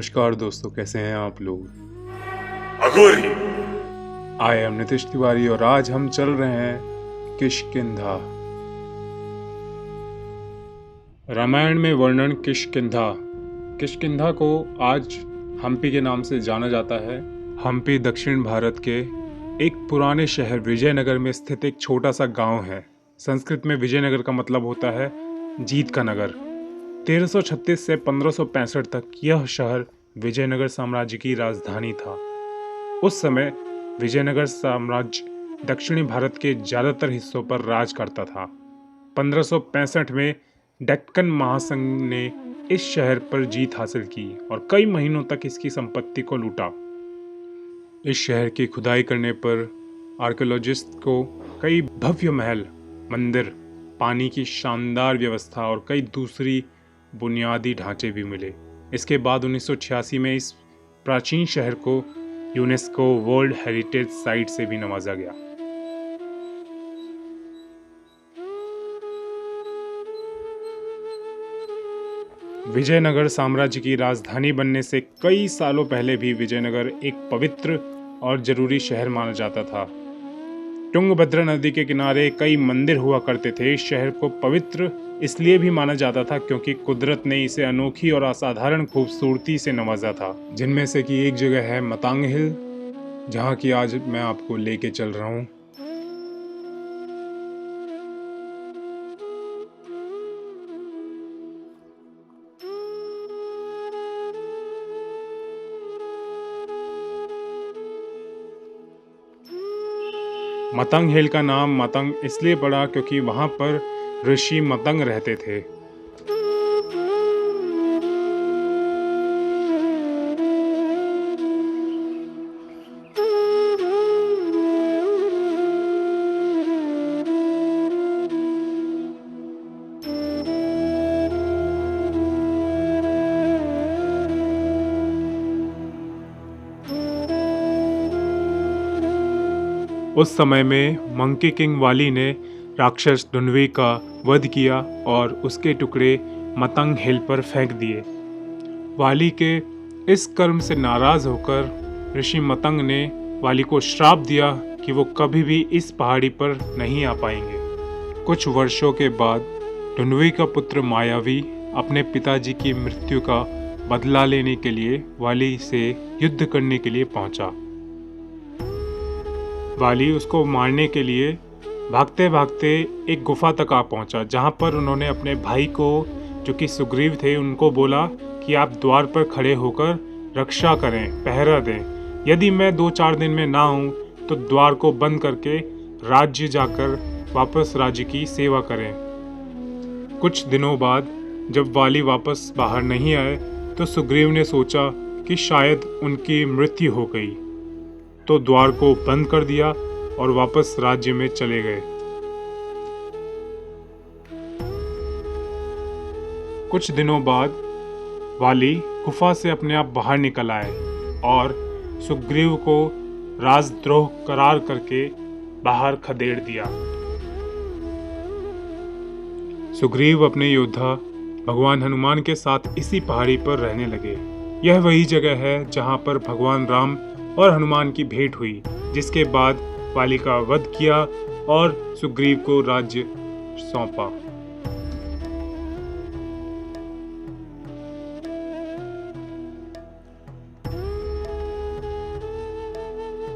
नमस्कार दोस्तों, कैसे हैं आप लोग। अघोरी। आई एम नितिश तिवारी और आज हम चल रहे हैं किष्किंधा। रामायण में वर्णन किष्किंधा। किष्किंधा को आज हम्पी के नाम से जाना जाता है। हम्पी दक्षिण भारत के एक पुराने शहर विजयनगर में स्थित एक छोटा सा गांव है। संस्कृत में विजयनगर का मतलब होता है जीत का नगर। 1336 से 1565 तक यह शहर विजयनगर साम्राज्य की राजधानी था। उस समय विजयनगर साम्राज्य दक्षिणी भारत के ज्यादातर हिस्सों पर राज करता था। 1565 में डेक्कन महासंघ ने इस शहर पर जीत हासिल की और कई महीनों तक इसकी संपत्ति को लूटा। इस शहर की खुदाई करने पर आर्कियोलॉजिस्ट को कई भव्य महल, मंदिर, पानी की शानदार व्यवस्था और कई दूसरी बुनियादी ढांचे भी मिले। इसके बाद 1986 में इस प्राचीन शहर को यूनेस्को वर्ल्ड हेरिटेज साइट से भी नवाजा गया। विजयनगर साम्राज्य की राजधानी बनने से कई सालों पहले भी विजयनगर एक पवित्र और जरूरी शहर माना जाता था। तुंगभद्रा नदी के किनारे कई मंदिर हुआ करते थे। इस शहर को पवित्र इसलिए भी माना जाता था क्योंकि कुदरत ने इसे अनोखी और असाधारण खूबसूरती से नवाजा था, जिनमें से कि एक जगह है मतंग हिल, जहां की आज मैं आपको लेके चल रहा हूं। मतंग हिल का नाम मतंग इसलिए पड़ा क्योंकि वहां पर ऋषि मतंग रहते थे। उस समय में मंकी किंग वाली ने राक्षस ढुंढवी का वध किया और उसके टुकड़े मतंग हिल पर फेंक दिए। वाली के इस कर्म से नाराज होकर ऋषि मतंग ने वाली को श्राप दिया कि वो कभी भी इस पहाड़ी पर नहीं आ पाएंगे। कुछ वर्षों के बाद ढुंढवी का पुत्र मायावी अपने पिताजी की मृत्यु का बदला लेने के लिए वाली से युद्ध करने के लिए पहुंचा। वाली उसको मारने के लिए भागते भागते एक गुफा तक आ पहुंचा, जहां पर उन्होंने अपने भाई को, जो कि सुग्रीव थे, उनको बोला कि आप द्वार पर खड़े होकर रक्षा करें, पहरा दें। यदि मैं 2-4 दिन में ना हूं तो द्वार को बंद करके राज्य जाकर वापस राज्य की सेवा करें। कुछ दिनों बाद जब वाली वापस बाहर नहीं आए तो सुग्रीव ने सोचा कि शायद उनकी मृत्यु हो गई, तो द्वार को बंद कर दिया और वापस राज्य में चले गए। कुछ दिनों बाद वाली गुफा से अपने आप बाहर निकल आए और सुग्रीव को राजद्रोह करार करके बाहर खदेड़ दिया। सुग्रीव अपने योद्धा भगवान हनुमान के साथ इसी पहाड़ी पर रहने लगे। यह वही जगह है जहां पर भगवान राम और हनुमान की भेंट हुई, जिसके बाद वाली का वध किया और सुग्रीव को राज्य सौंपा।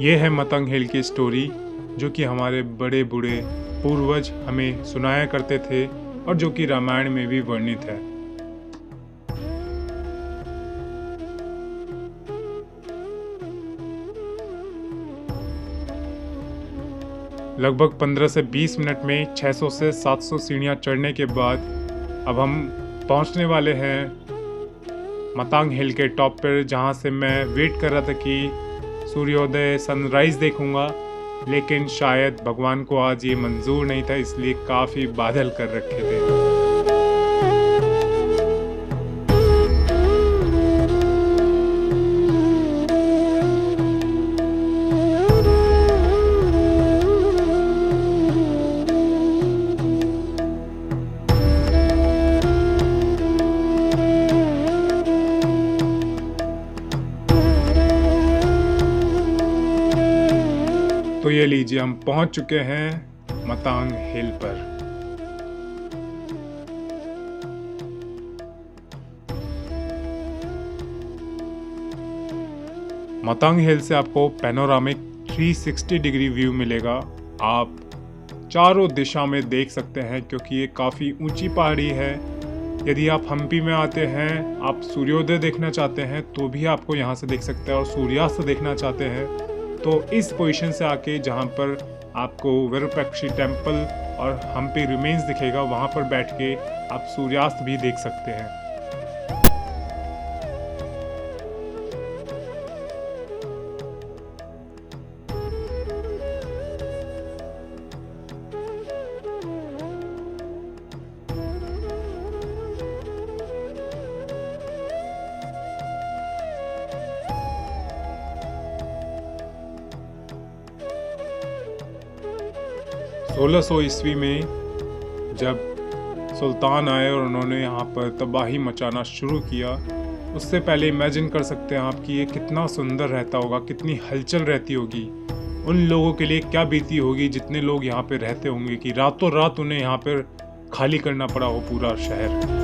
यह है मतंग हिल की स्टोरी, जो कि हमारे बड़े बूढ़े पूर्वज हमें सुनाया करते थे और जो कि रामायण में भी वर्णित है। लगभग 15 से 20 मिनट में 600 से 700 सीढ़ियाँ चढ़ने के बाद अब हम पहुंचने वाले हैं मतंग हिल के टॉप पर, जहां से मैं वेट कर रहा था कि सूर्योदय, सनराइज देखूंगा, लेकिन शायद भगवान को आज ये मंजूर नहीं था, इसलिए काफ़ी बादल कर रखे थे। तो ये लीजिए, हम पहुंच चुके हैं मतांग हिल पर। मतांग हिल से आपको पैनोरामिक 360 डिग्री व्यू मिलेगा। आप चारों दिशा में देख सकते हैं क्योंकि ये काफ़ी ऊंची पहाड़ी है। यदि आप हम्पी में आते हैं, आप सूर्योदय देखना चाहते हैं तो भी आपको यहाँ से देख सकते हैं, और सूर्यास्त देखना चाहते हैं तो इस पोजीशन से आके जहाँ पर आपको विरूपाक्षी टेम्पल और हम्पी रिमेन्स दिखेगा, वहाँ पर बैठ के आप सूर्यास्त भी देख सकते हैं। 1600 ईस्वी में जब सुल्तान आए और उन्होंने यहाँ पर तबाही मचाना शुरू किया, उससे पहले इमेजिन कर सकते हैं आप कि ये कितना सुंदर रहता होगा, कितनी हलचल रहती होगी। उन लोगों के लिए क्या बीती होगी जितने लोग यहाँ पे रहते होंगे कि रातों रात उन्हें यहाँ पर खाली करना पड़ा हो पूरा शहर।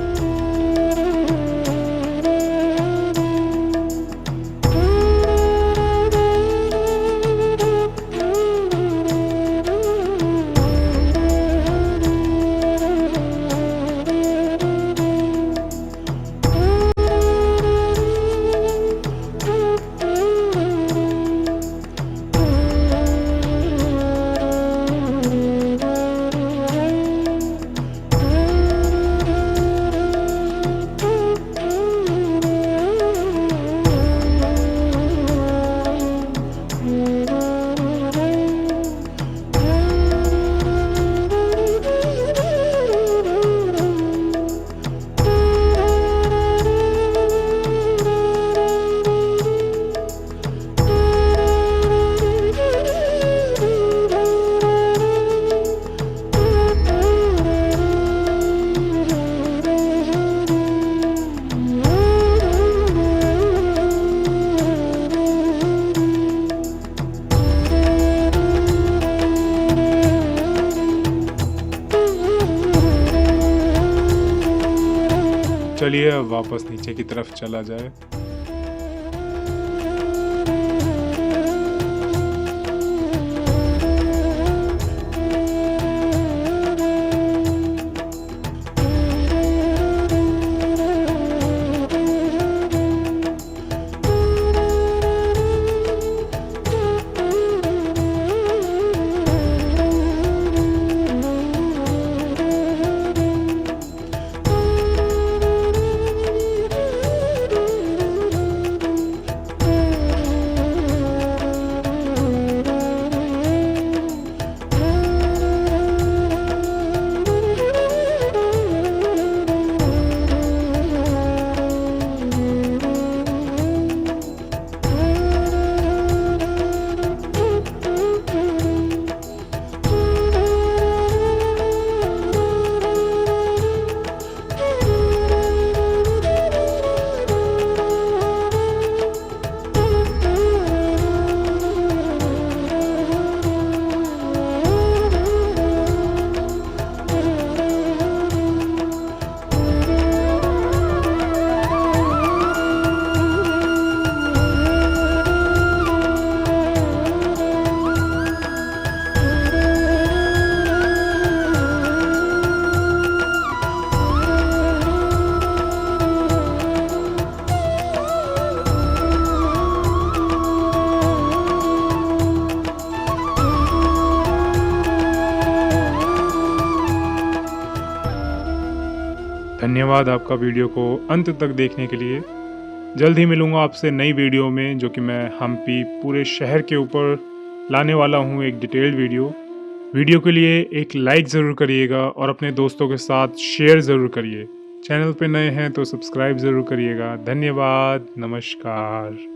चलिए अब वापस नीचे की तरफ चला जाए। धन्यवाद आपका वीडियो को अंत तक देखने के लिए। जल्द ही मिलूँगा आपसे नई वीडियो में, जो कि मैं हम्पी पूरे शहर के ऊपर लाने वाला हूँ, एक डिटेल्ड वीडियो के लिए एक लाइक ज़रूर करिएगा और अपने दोस्तों के साथ शेयर ज़रूर करिए। चैनल पे नए हैं तो सब्सक्राइब ज़रूर करिएगा। धन्यवाद, नमस्कार।